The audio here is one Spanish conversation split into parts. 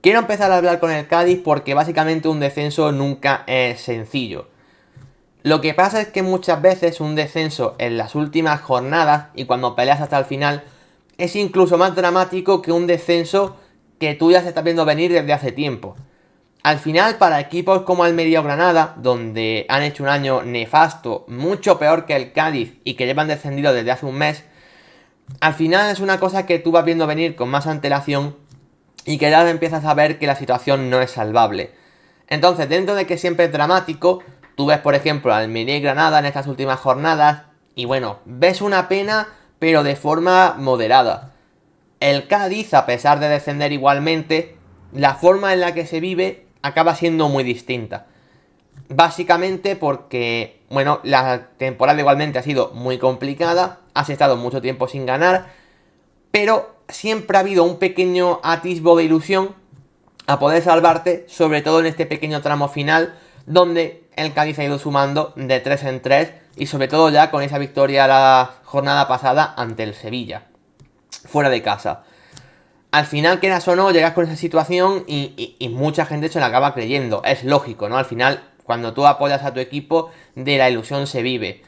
Quiero empezar a hablar con el Cádiz porque básicamente un descenso nunca es sencillo. Lo que pasa es que muchas veces un descenso en las últimas jornadas y cuando peleas hasta el final es incluso más dramático que un descenso que tú ya se estás viendo venir desde hace tiempo. Al final, para equipos como Almería o Granada, donde han hecho un año nefasto, mucho peor que el Cádiz y que llevan descendido desde hace un mes, al final es una cosa que tú vas viendo venir con más antelación y que ya empiezas a ver que la situación no es salvable. Entonces, dentro de que siempre es dramático, tú ves, por ejemplo, a Almería y Granada en estas últimas jornadas, y bueno, ves una pena, pero de forma moderada. El Cádiz, a pesar de descender igualmente, la forma en la que se vive acaba siendo muy distinta. Básicamente porque, bueno, la temporada igualmente ha sido muy complicada, has estado mucho tiempo sin ganar, pero siempre ha habido un pequeño atisbo de ilusión a poder salvarte, sobre todo en este pequeño tramo final, donde el Cádiz ha ido sumando de 3 en 3, y sobre todo ya con esa victoria la jornada pasada ante el Sevilla, fuera de casa. Al final, quieras o no, llegas con esa situación y mucha gente se la acaba creyendo. Es lógico, ¿no? Al final, cuando tú apoyas a tu equipo, de la ilusión se vive.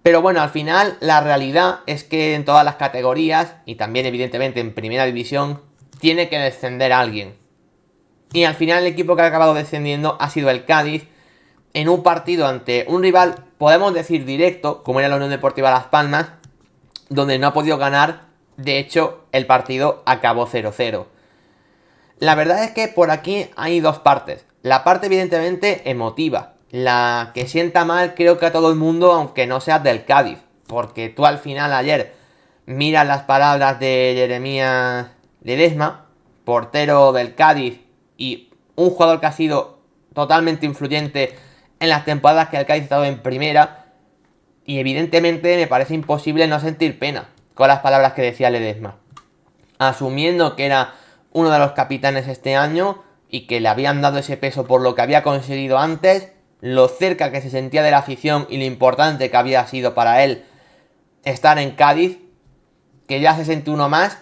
Pero bueno, al final la realidad es que en todas las categorías, y también evidentemente en primera división, tiene que descender alguien. Y al final el equipo que ha acabado descendiendo ha sido el Cádiz, en un partido ante un rival, podemos decir directo, como era la Unión Deportiva Las Palmas, donde no ha podido ganar. De hecho, el partido acabó 0-0. La verdad es que por aquí hay dos partes. La parte evidentemente emotiva, la que sienta mal creo que a todo el mundo, aunque no seas del Cádiz. Porque tú al final ayer miras las palabras de Jeremías Ledesma, portero del Cádiz y un jugador que ha sido totalmente influyente en las temporadas que el Cádiz ha estado en primera. Y evidentemente me parece imposible no sentir pena con las palabras que decía Ledesma. Asumiendo que era uno de los capitanes este año y que le habían dado ese peso por lo que había conseguido antes, lo cerca que se sentía de la afición y lo importante que había sido para él estar en Cádiz, que ya se siente uno más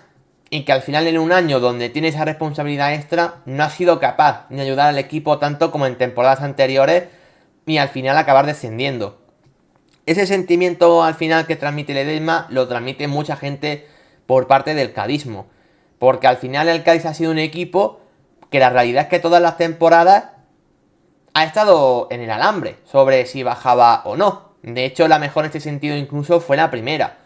y que al final en un año donde tiene esa responsabilidad extra no ha sido capaz de ayudar al equipo tanto como en temporadas anteriores y al final acabar descendiendo. Ese sentimiento al final que transmite Ledesma lo transmite mucha gente por parte del cadismo. Porque al final el Cádiz ha sido un equipo que la realidad es que todas las temporadas ha estado en el alambre sobre si bajaba o no. De hecho, la mejor en este sentido incluso fue la primera.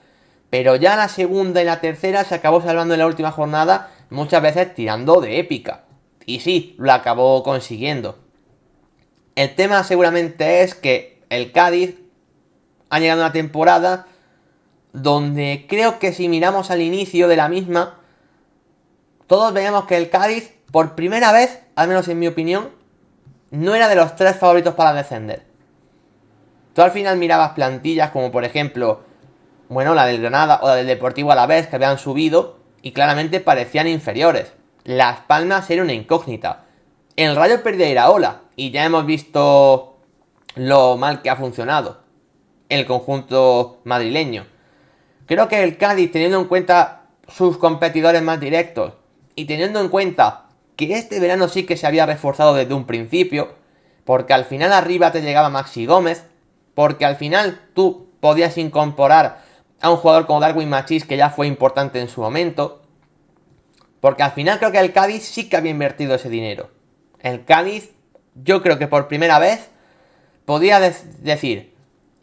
Pero ya la segunda y la tercera se acabó salvando en la última jornada, muchas veces tirando de épica. Y sí, lo acabó consiguiendo. El tema seguramente es que el Cádiz ha llegado a una temporada donde creo que si miramos al inicio de la misma, todos veíamos que el Cádiz, por primera vez, al menos en mi opinión, no era de los tres favoritos para descender. Tú al final mirabas plantillas como por ejemplo, bueno, la del Granada o la del Deportivo Alavés, que habían subido y claramente parecían inferiores. Las Palmas era una incógnita. El Rayo perdía a Iraola y ya hemos visto lo mal que ha funcionado el conjunto madrileño. Creo que el Cádiz, teniendo en cuenta sus competidores más directos y teniendo en cuenta que este verano sí que se había reforzado desde un principio, porque al final arriba te llegaba Maxi Gómez, porque al final tú podías incorporar a un jugador como Darwin Machís, que ya fue importante en su momento, porque al final creo que el Cádiz sí que había invertido ese dinero. El Cádiz, yo creo que por primera vez podía decir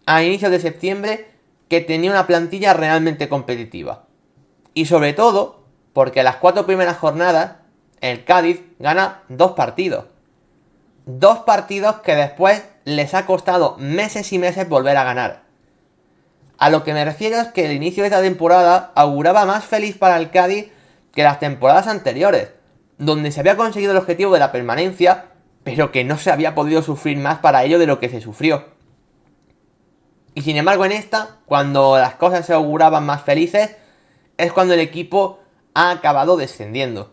a inicios de septiembre que tenía una plantilla realmente competitiva. Y sobre todo, porque las 4 primeras jornadas, el Cádiz gana 2 partidos. 2 partidos que después les ha costado meses y meses volver a ganar. A lo que me refiero es que el inicio de esta temporada auguraba más feliz para el Cádiz que las temporadas anteriores, donde se había conseguido el objetivo de la permanencia, pero que no se había podido sufrir más para ello de lo que se sufrió. Y sin embargo en esta, cuando las cosas se auguraban más felices, es cuando el equipo ha acabado descendiendo.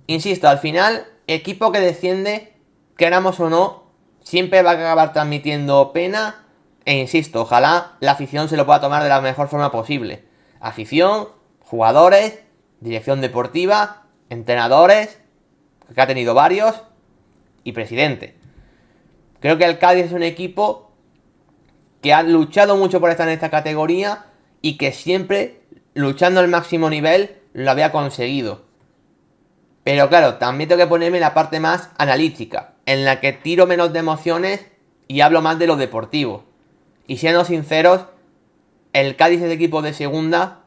Insisto, al final, equipo que desciende, queramos o no, siempre va a acabar transmitiendo pena. E insisto, ojalá la afición se lo pueda tomar de la mejor forma posible. Afición, jugadores, dirección deportiva, entrenadores que ha tenido varios, y presidente. Creo que el Cádiz es un equipo que ha luchado mucho por estar en esta categoría y que siempre, luchando al máximo nivel, lo había conseguido. Pero claro, también tengo que ponerme en la parte más analítica, en la que tiro menos de emociones y hablo más de lo deportivo. Y siendo sinceros, el Cádiz es equipo de segunda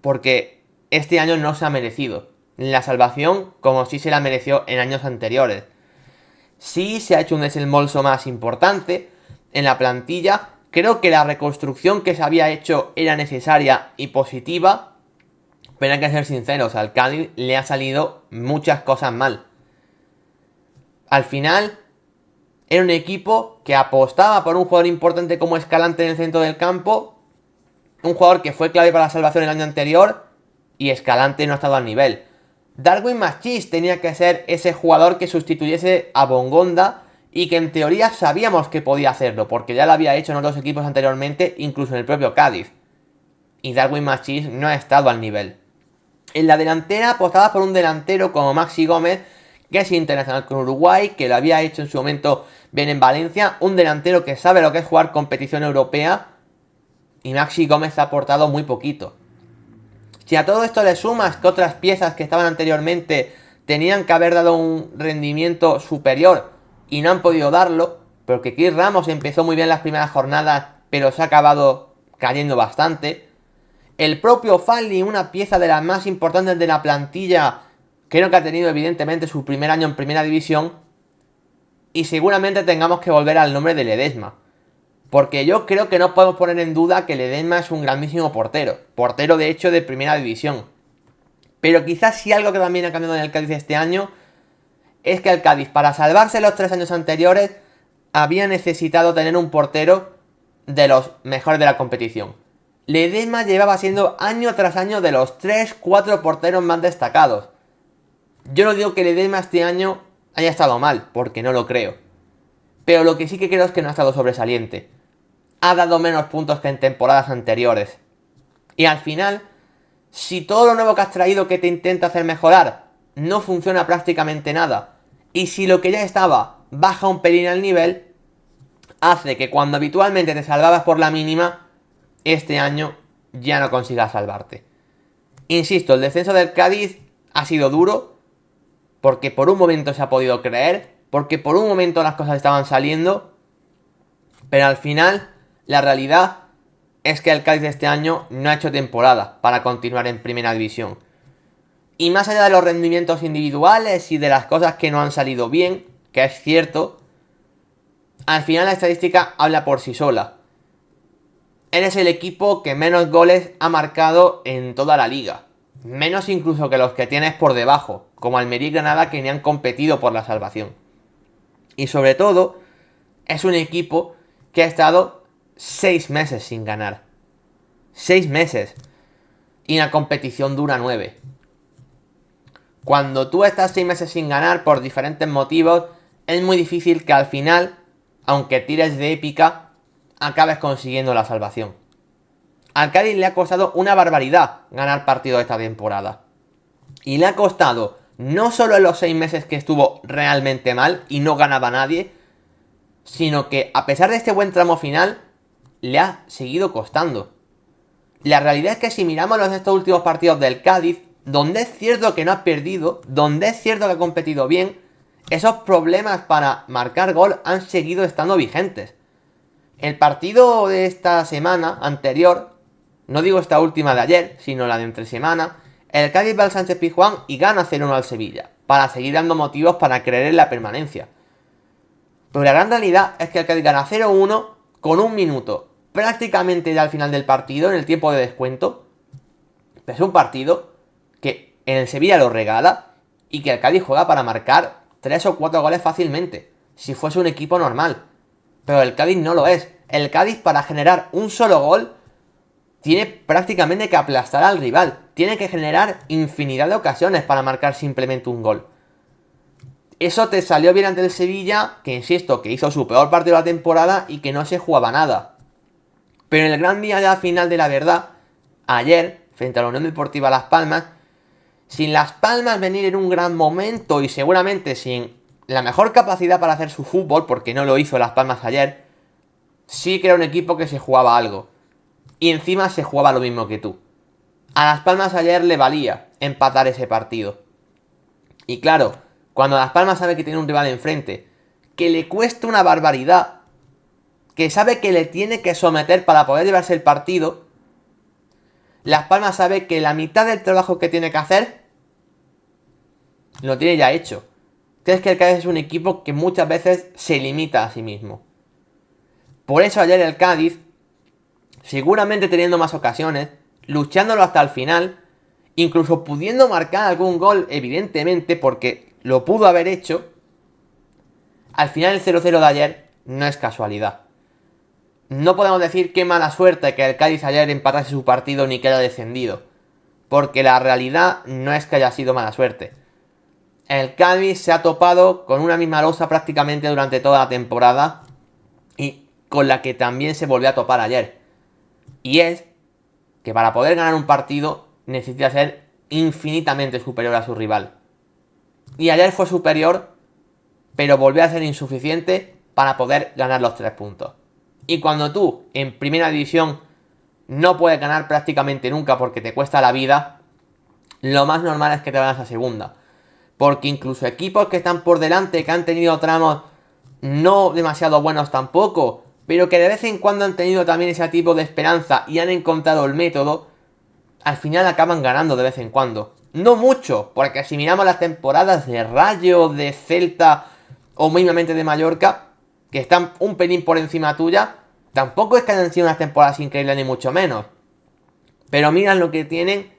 porque este año no se ha merecido la salvación como sí se la mereció en años anteriores. Sí se ha hecho un desembolso más importante en la plantilla. Creo que la reconstrucción que se había hecho era necesaria y positiva, pero hay que ser sinceros, al Cádiz le ha salido muchas cosas mal. Al final, era un equipo que apostaba por un jugador importante como Escalante en el centro del campo, un jugador que fue clave para la salvación el año anterior, y Escalante no ha estado al nivel. Darwin Machís tenía que ser ese jugador que sustituyese a Bongonda y que en teoría sabíamos que podía hacerlo, porque ya lo había hecho en otros equipos anteriormente, incluso en el propio Cádiz. Y Darwin Machís no ha estado al nivel. En la delantera apostaba por un delantero como Maxi Gómez, que es internacional con Uruguay, que lo había hecho en su momento bien en Valencia, un delantero que sabe lo que es jugar competición europea, y Maxi Gómez ha aportado muy poquito. Si a todo esto le sumas que otras piezas que estaban anteriormente tenían que haber dado un rendimiento superior y no han podido darlo, porque Chris Ramos empezó muy bien las primeras jornadas, pero se ha acabado cayendo bastante. El propio Falli, una pieza de las más importantes de la plantilla, creo que ha tenido evidentemente su primer año en primera división, y seguramente tengamos que volver al nombre de Ledesma. Porque yo creo que no podemos poner en duda que Ledesma es un grandísimo portero. Portero de hecho de primera división. Pero quizás sí algo que también ha cambiado en el Cádiz este año es que el Cádiz, para salvarse los 3 años anteriores, había necesitado tener un portero de los mejores de la competición. Ledesma llevaba siendo año tras año de los 3-4 porteros más destacados. Yo no digo que Ledesma este año haya estado mal, porque no lo creo. Pero lo que sí que creo es que no ha estado sobresaliente. Ha dado menos puntos que en temporadas anteriores. Y al final, si todo lo nuevo que has traído que te intenta hacer mejorar no funciona prácticamente nada, y si lo que ya estaba baja un pelín al nivel, hace que cuando habitualmente te salvabas por la mínima, este año ya no consigas salvarte. Insisto, el descenso del Cádiz ha sido duro, porque por un momento se ha podido creer, porque por un momento las cosas estaban saliendo, pero al final la realidad es que el Cádiz este año no ha hecho temporada para continuar en primera división. Y más allá de los rendimientos individuales y de las cosas que no han salido bien, que es cierto, al final la estadística habla por sí sola. Eres el equipo que menos goles ha marcado en toda la liga. Menos incluso que los que tienes por debajo, como Almería y Granada, que ni han competido por la salvación. Y sobre todo, es un equipo que ha estado 6 meses sin ganar. 6 meses. Y la competición dura 9. Cuando tú estás 6 meses sin ganar por diferentes motivos, es muy difícil que al final, aunque tires de épica, acabes consiguiendo la salvación. Al Cádiz le ha costado una barbaridad ganar partidos esta temporada. Y le ha costado no solo en los 6 meses que estuvo realmente mal y no ganaba nadie, sino que a pesar de este buen tramo final, le ha seguido costando. La realidad es que si miramos estos últimos partidos del Cádiz, donde es cierto que no ha perdido, donde es cierto que ha competido bien, esos problemas para marcar gol han seguido estando vigentes. El partido de esta semana anterior, no digo esta última de ayer, sino la de entre semana, el Cádiz va al Sánchez Pizjuán y gana 0-1 al Sevilla, para seguir dando motivos para creer en la permanencia. Pero la gran realidad es que el Cádiz gana 0-1 con un minuto prácticamente ya al final del partido, en el tiempo de descuento. Pero es un partido que en el Sevilla lo regala y que el Cádiz juega para marcar 3 o 4 goles fácilmente, si fuese un equipo normal. Pero el Cádiz no lo es. El Cádiz, para generar un solo gol, tiene prácticamente que aplastar al rival. Tiene que generar infinidad de ocasiones para marcar simplemente un gol. Eso te salió bien ante el Sevilla, que insisto, que hizo su peor partido de la temporada y que no se jugaba nada. Pero en el gran día ya final de la verdad, ayer, frente a la Unión Deportiva Las Palmas, sin Las Palmas venir en un gran momento y seguramente sin la mejor capacidad para hacer su fútbol, porque no lo hizo Las Palmas ayer, sí que era un equipo que se jugaba algo. Y encima se jugaba lo mismo que tú. A Las Palmas ayer le valía empatar ese partido. Y claro, cuando Las Palmas sabe que tiene un rival enfrente, que le cuesta una barbaridad, que sabe que le tiene que someter para poder llevarse el partido, Las Palmas sabe que la mitad del trabajo que tiene que hacer lo tiene ya hecho. Que es que el Cádiz es un equipo que muchas veces se limita a sí mismo. Por eso ayer el Cádiz, seguramente teniendo más ocasiones, luchándolo hasta el final, incluso pudiendo marcar algún gol, evidentemente, porque lo pudo haber hecho, al final el 0-0 de ayer no es casualidad. No podemos decir qué mala suerte que el Cádiz ayer empatase su partido ni que haya descendido, porque la realidad no es que haya sido mala suerte. El Cádiz se ha topado con una misma losa prácticamente durante toda la temporada y con la que también se volvió a topar ayer. Y es que para poder ganar un partido necesita ser infinitamente superior a su rival. Y ayer fue superior, pero volvió a ser insuficiente para poder ganar los 3 puntos. Y cuando tú, en primera división, no puedes ganar prácticamente nunca porque te cuesta la vida, lo más normal es que te vayas a segunda. Porque incluso equipos que están por delante, que han tenido tramos no demasiado buenos tampoco, pero que de vez en cuando han tenido también ese tipo de esperanza y han encontrado el método, al final acaban ganando de vez en cuando. No mucho, porque si miramos las temporadas de Rayo, de Celta o mínimamente de Mallorca, que están un pelín por encima tuya, tampoco es que hayan sido unas temporadas increíbles ni mucho menos. Pero miras lo que tienen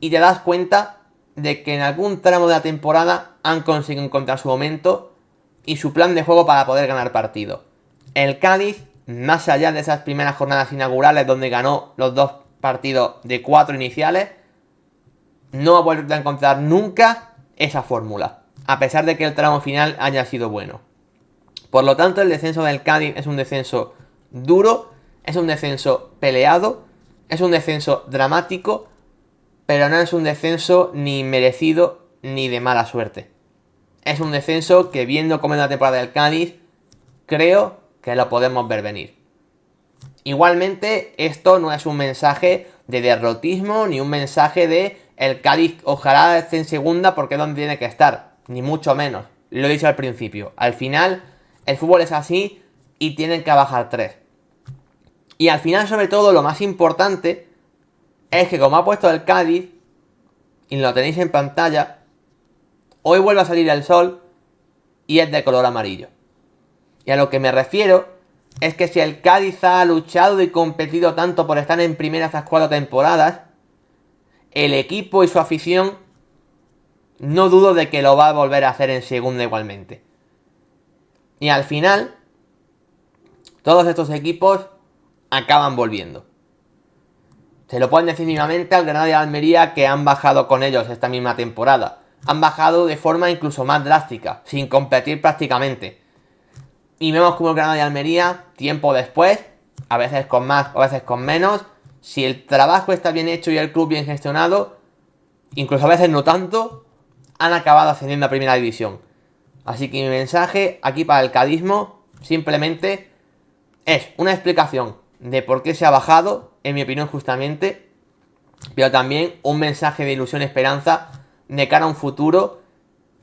y te das cuenta de que en algún tramo de la temporada han conseguido encontrar su momento y su plan de juego para poder ganar partido. El Cádiz, más allá de esas primeras jornadas inaugurales donde ganó los 2 partidos de 4 iniciales, no ha vuelto a encontrar nunca esa fórmula, a pesar de que el tramo final haya sido bueno. Por lo tanto, el descenso del Cádiz es un descenso duro, es un descenso peleado, es un descenso dramático, pero no es un descenso ni merecido ni de mala suerte. Es un descenso que, viendo cómo es la temporada del Cádiz, creo que lo podemos ver venir. Igualmente, esto no es un mensaje de derrotismo ni un mensaje de el Cádiz ojalá esté en segunda porque es donde tiene que estar, ni mucho menos. Lo he dicho al principio, al final el fútbol es así y tienen que bajar 3. Y al final, sobre todo, lo más importante es que, como ha puesto el Cádiz, y lo tenéis en pantalla, hoy vuelve a salir el sol y es de color amarillo. Y a lo que me refiero es que si el Cádiz ha luchado y competido tanto por estar en primera estas 4 temporadas, el equipo y su afición no dudo de que lo va a volver a hacer en segunda igualmente. Y al final, todos estos equipos acaban volviendo. Se lo pueden decir mínimamente al Granada y al Almería, que han bajado con ellos esta misma temporada. Han bajado de forma incluso más drástica, sin competir prácticamente. Y vemos como el Granada y Almería, tiempo después, a veces con más o a veces con menos, si el trabajo está bien hecho y el club bien gestionado, incluso a veces no tanto, han acabado ascendiendo a primera división. Así que mi mensaje aquí para el cadismo simplemente es una explicación de por qué se ha bajado, en mi opinión justamente, pero también un mensaje de ilusión y esperanza de cara a un futuro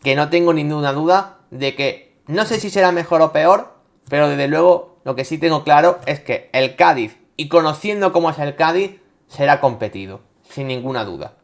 que no tengo ninguna duda de que no sé si será mejor o peor, pero desde luego lo que sí tengo claro es que el Cádiz, y conociendo cómo es el Cádiz, será competido, sin ninguna duda.